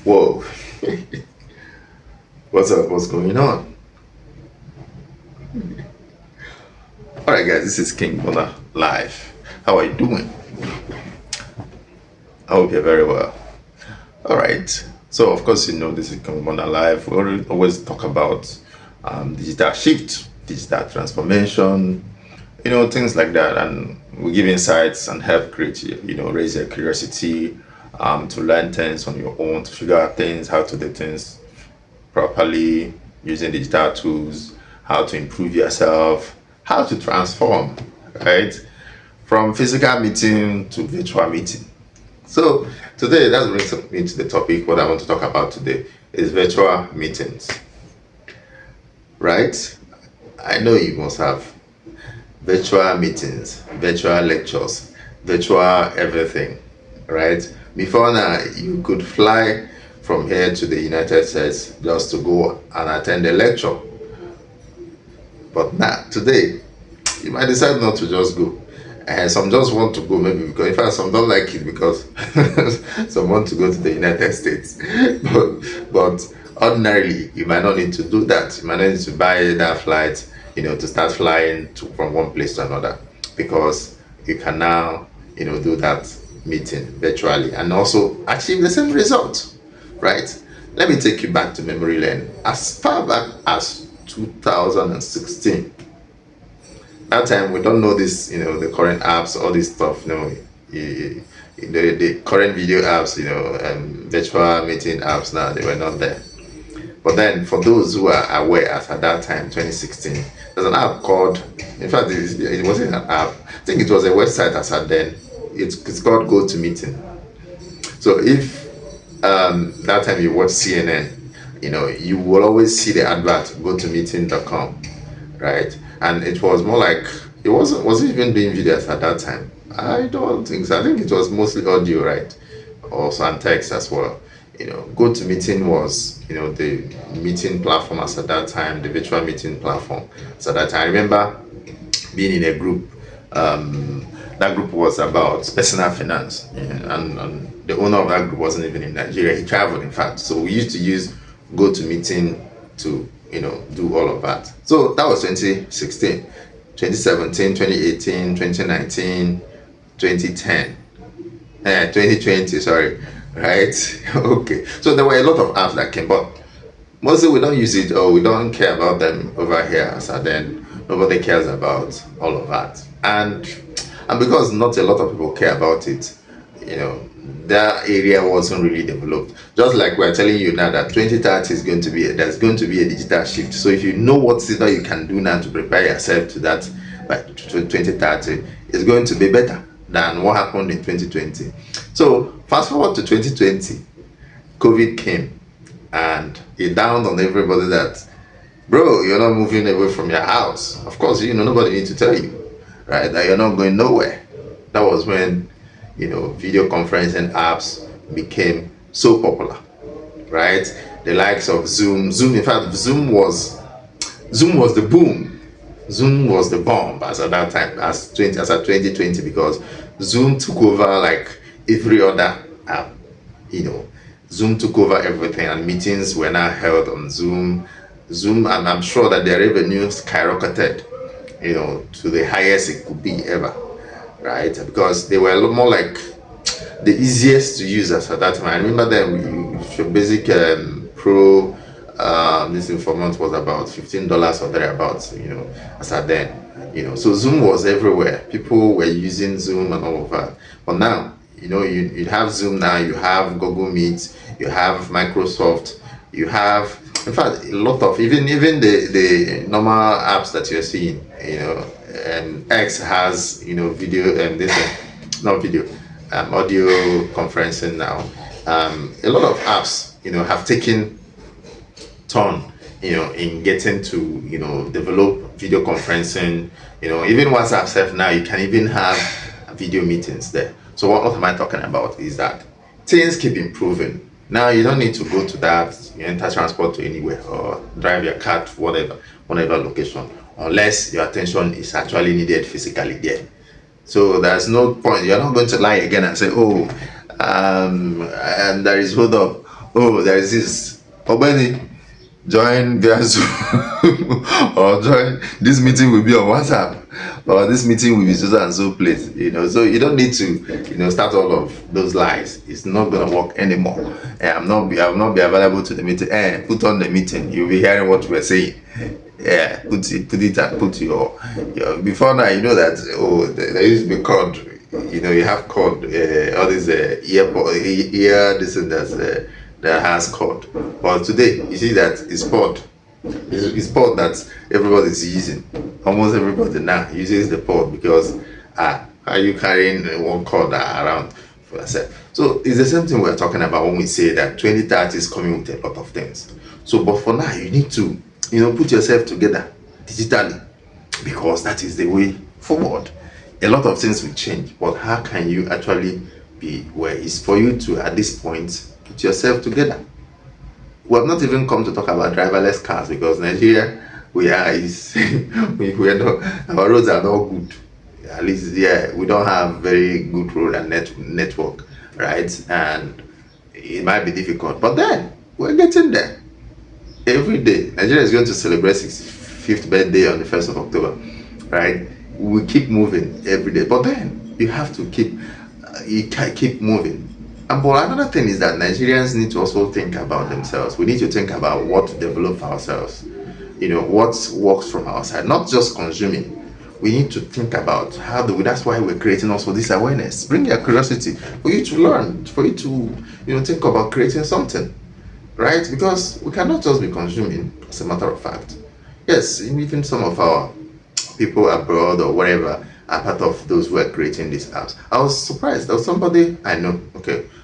Whoa, what's up? What's going on? All right, guys, this is King Bona live. How are you doing? I hope you're very well. All right. So, of course, this is King Bona live. We always talk about digital shift, digital transformation, things like that, and we give insights and help create, raise your curiosity, to learn things on your own, to figure out things, how to do things properly using digital tools, how to improve yourself, how to transform, right? From physical meeting to virtual meeting. So today, that brings me to the topic. What I want to talk about today is virtual meetings, right? I know you must have virtual meetings, virtual lectures, virtual everything, right? Before now, you could fly from here to the United States just to go and attend a lecture. But now, today, you might decide not to just go. And some just want to go, maybe because, in fact, some don't like it because some want to go to the United States. but ordinarily, you might not need to do that. You might not need to buy that flight, to start flying from one place to another, because you can now, do that meeting virtually and also achieve the same result, right? Let me take you back to memory lane as far back as 2016. That time we don't know this, the current apps, all this stuff, the current video apps, virtual meeting apps now, they were not there. But then for those who are aware, as at that time, 2016, there's an app called, in fact, it wasn't an app, I think it was a website as at then. It's called GoToMeeting. So if that time you watch CNN, you will always see the advert gotomeeting.com, right? And it was more like, was it even doing videos at that time? I don't think so. I think it was mostly audio, right? Also and text as well. GoToMeeting was, the meeting platform as at that time, the virtual meeting platform. So that I remember being in a group. That group was about personal finance, and the owner of that group wasn't even in Nigeria. He traveled, in fact. So we used to use GoToMeeting to, do all of that. So that was 2016, 2017, 2018, 2019, 2010, 2020, sorry, right? Okay. So there were a lot of apps that came, but mostly we don't use it, or we don't care about them over here. So then nobody cares about all of that. And because not a lot of people care about it, that area wasn't really developed. Just like we're telling you now that 2030 is going to be, there's going to be a digital shift. So if you know what that you can do now to prepare yourself to that by 2030, it's going to be better than what happened in 2020. So fast forward to 2020, COVID came, and it dawned on everybody that, bro, you're not moving away from your house. Of course, nobody needs to tell you, right, that you're not going nowhere. That was when, video conferencing apps became so popular, right? The likes of Zoom. In fact, Zoom was the boom. Zoom was the bomb as at that time, as at 2020, because Zoom took over like every other app. Zoom took over everything, and meetings were now held on Zoom. And I'm sure that their revenue skyrocketed, to the highest it could be ever, right? Because they were a lot more like the easiest to use as at that time. I remember then your basic pro this informant was about $15 or thereabouts, as at then, so Zoom was everywhere. People were using Zoom and all of that. But now, you have Zoom now, you have Google Meet, you have Microsoft, you have, in fact, a lot of even the normal apps that you're seeing, and X has, video and this, not video, audio conferencing now. A lot of apps, have taken turn, in getting to, develop video conferencing. Even WhatsApp self now, you can even have video meetings there. So what am I talking about is that things keep improving. Now you don't need to go to that, you enter transport to anywhere or drive your car to whatever location, unless your attention is actually needed physically there. So there's no point. You're not going to lie again and say, oh, and there is hold up Oh, there is this. Obeni, join via Zoom or join this meeting will be on WhatsApp or this meeting will be so and so place. So you don't need to start all of those lies. It's not gonna work anymore. I will not be available to the meeting. Put on the meeting. You'll be hearing what we're saying. Yeah, put it and put your before now. You know that there used to be code. You have code. All these ear this and that has code. But today you see that it's pod. It's pod that everybody is using. Almost everybody now uses the pod because are you carrying one cord around for yourself? So it's the same thing we're talking about when we say that 2030 is coming with a lot of things. So, but for now, you need to put yourself together digitally because that is the way forward. A lot of things will change, but how can you actually be where it's for you to at this point put yourself together? We have not even come to talk about driverless cars because Nigeria we are are not, our roads are not good. At least we don't have very good road and network, right? And it might be difficult, but then we're getting there. Every day Nigeria is going to celebrate 65th birthday on the 1st of October, right? We keep moving every day, but then you have to keep moving. And but another thing is that Nigerians need to also think about themselves. We need to think about what to develop ourselves, what works from our side, not just consuming. We need to think about how do we, that's why we're creating also this awareness. Bring your curiosity for you to learn, for you to think about creating something, right? Because we cannot just be consuming, as a matter of fact. Yes, even some of our people abroad or wherever are part of those who are creating these apps. I was surprised. There was somebody I know,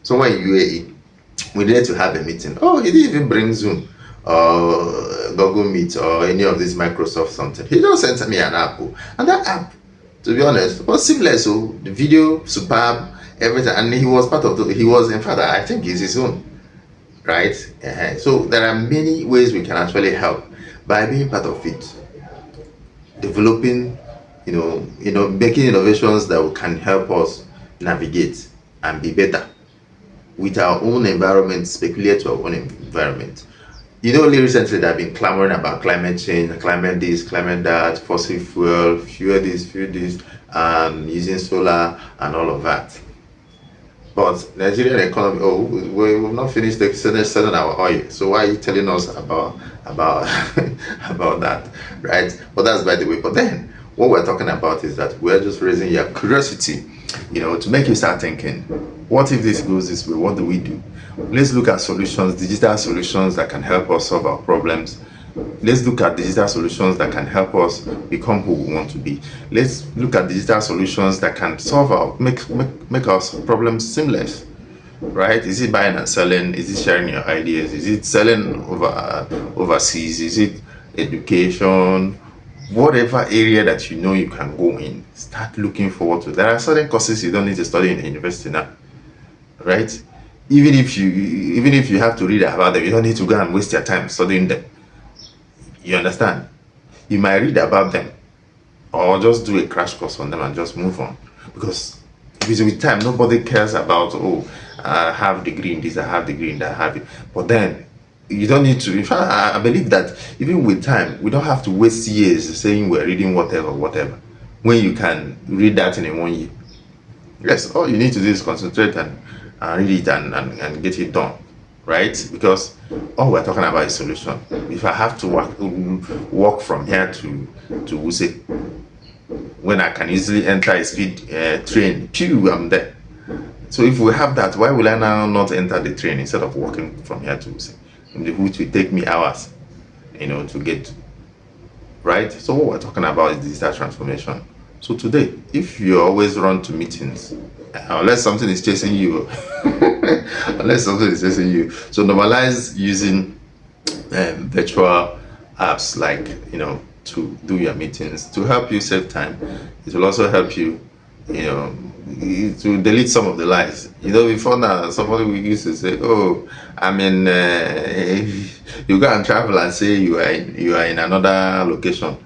somewhere in UAE, we needed to have a meeting. Oh, he didn't even bring Zoom or Google Meet or any of this Microsoft something. He just sent me an app. And that app, to be honest, was seamless. So the video, superb, everything. And he was part of he was, in fact, I think he's his own. Right? So there are many ways we can actually help by being part of it. Developing, making innovations that can help us navigate and be better with our own environment, speculate to our own environment. Only recently they've been clamoring about climate change, climate this, climate that, fossil fuel this, using solar and all of that. But Nigerian economy, we've not finished selling our oil. So why are you telling us about about that, right? But that's by the way. But then what we're talking about is that we're just raising your curiosity, to make you start thinking, what if this goes this way? What do we do? Let's look at solutions, digital solutions that can help us solve our problems. Let's look at digital solutions that can help us become who we want to be. Let's look at digital solutions that can solve make our problems seamless. Right? Is it buying and selling? Is it sharing your ideas? Is it selling overseas? Is it education? Whatever area that you can go in, start looking forward to. There are certain courses you don't need to study in the university now, right? Even if you have to read about them, you don't need to go and waste your time studying them. You understand? You might read about them or just do a crash course on them and just move on. Because if it's with time, nobody cares about, I have degree in this, I have degree in that, I have it. But then you don't need to. In fact, I believe that even with time, we don't have to waste years saying we're reading whatever, when you can read that in 1 year. Yes, all you need to do is concentrate and read it and get it done, right? Because all we're talking about is solution. If I have to walk from here to Wuse, when I can easily enter a speed train, I'm there. So if we have that, why will I now not enter the train instead of walking from here to Wuse, which will take me hours, to get, right? So what we're talking about is digital transformation. So today, if you always run to meetings, unless something is chasing you, so normalize using virtual apps like, to do your meetings to help you save time. It will also help you, to delete some of the lies. Before now, somebody we used to say, you go and travel and say you are in another location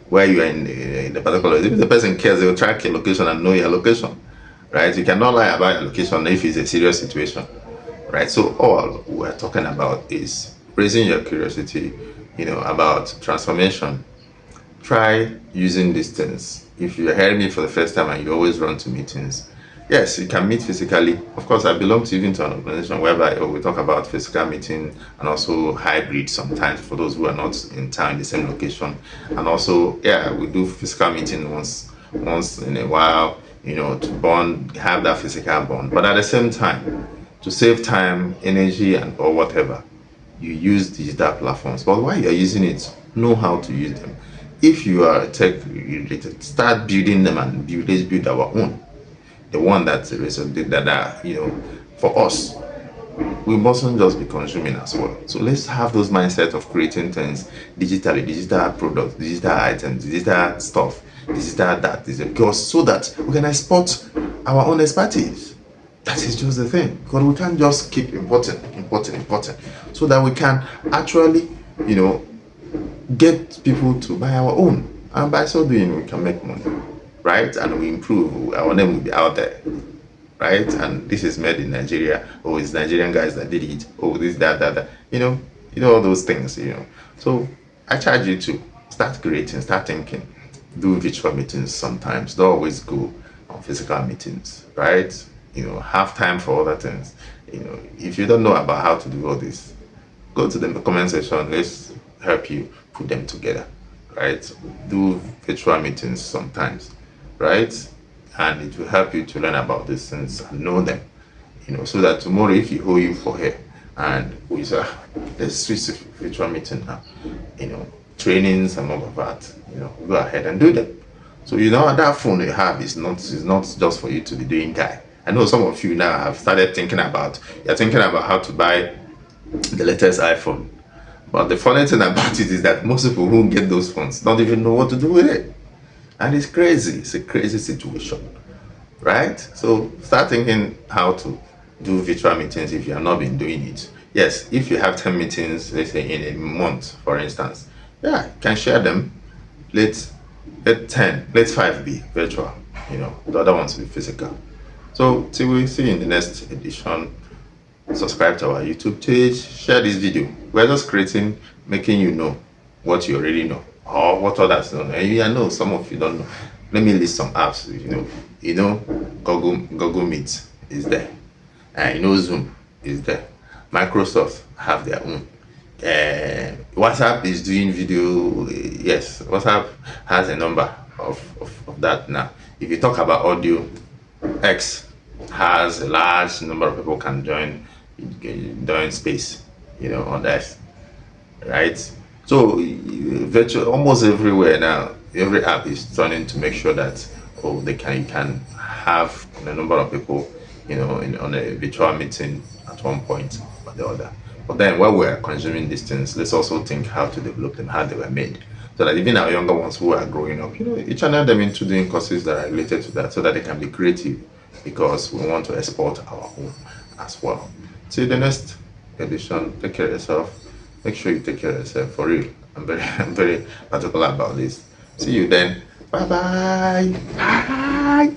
where you are in the particular. If the person cares, they will track your location and know your location, right? You cannot lie about your location if it's a serious situation, right? So all we're talking about is raising your curiosity, about transformation. Try using these things. If you're hearing me for the first time and you always run to meetings, yes, you can meet physically. Of course, I belong to even to an organization whereby we talk about physical meeting and also hybrid sometimes for those who are not in town in the same location. And also, yeah, we do physical meeting once in a while, to bond, have that physical bond. But at the same time, to save time, energy, and or whatever, you use digital platforms. But while you're using it, know how to use them. If you are tech related, start building them and let's build our own. The one that's that are, for us, we mustn't just be consuming as well. So let's have those mindset of creating things digitally, digital products, digital items, digital stuff, digital that, because so that we can export our own expertise. That is just the thing. Because we can't just keep importing, so that we can actually, get people to buy our own. And by so doing, we can make money, right? And we improve. Our name will be out there, right? And this is made in Nigeria. Oh, it's Nigerian guys that did it. Oh, this, that. All those things. So I charge you to start creating, start thinking, do virtual meetings sometimes. Don't always go on physical meetings, right? Have time for other things. If you don't know about how to do all this, go to the comment section. Let's help you put them together, right? Do virtual meetings sometimes, right? And it will help you to learn about these things and know them, so that tomorrow if you hold you for here and we say, let's switch to virtual meeting now, trainings and all of that, go ahead and do them. So that phone you have is not just for you to be doing guy. I know some of you now have started you're thinking about how to buy the latest iPhone. But the funny thing about it is that most people who get those phones don't even know what to do with it. And it's crazy. It's a crazy situation, right? So start thinking how to do virtual meetings if you have not been doing it. Yes, if you have 10 meetings, let's say in a month, for instance, yeah, you can share them. Let 10, let 5 be virtual, the other ones be physical. So till we see you in the next edition, subscribe to our YouTube page, share this video. We're just making you know what you already know or what others don't know. And I know some of you don't know. Let me list some apps. Google Meet is there, and Zoom is there. Microsoft have their own. WhatsApp is doing video. Yes, WhatsApp has a number of that now. If you talk about audio, X has a large number of people can join space, on that, right? So virtual almost everywhere now, every app is trying to make sure that you can have a number of people, on a virtual meeting at one point or the other. But then while we're consuming these things, let's also think how to develop them, how they were made. So that even our younger ones who are growing up, you channel them into doing courses that are related to that so that they can be creative, because we want to export our own as well. See the next edition. Take care of yourself. Make sure you take care of yourself for real. I'm very particular about this. See you then. Bye bye. Bye.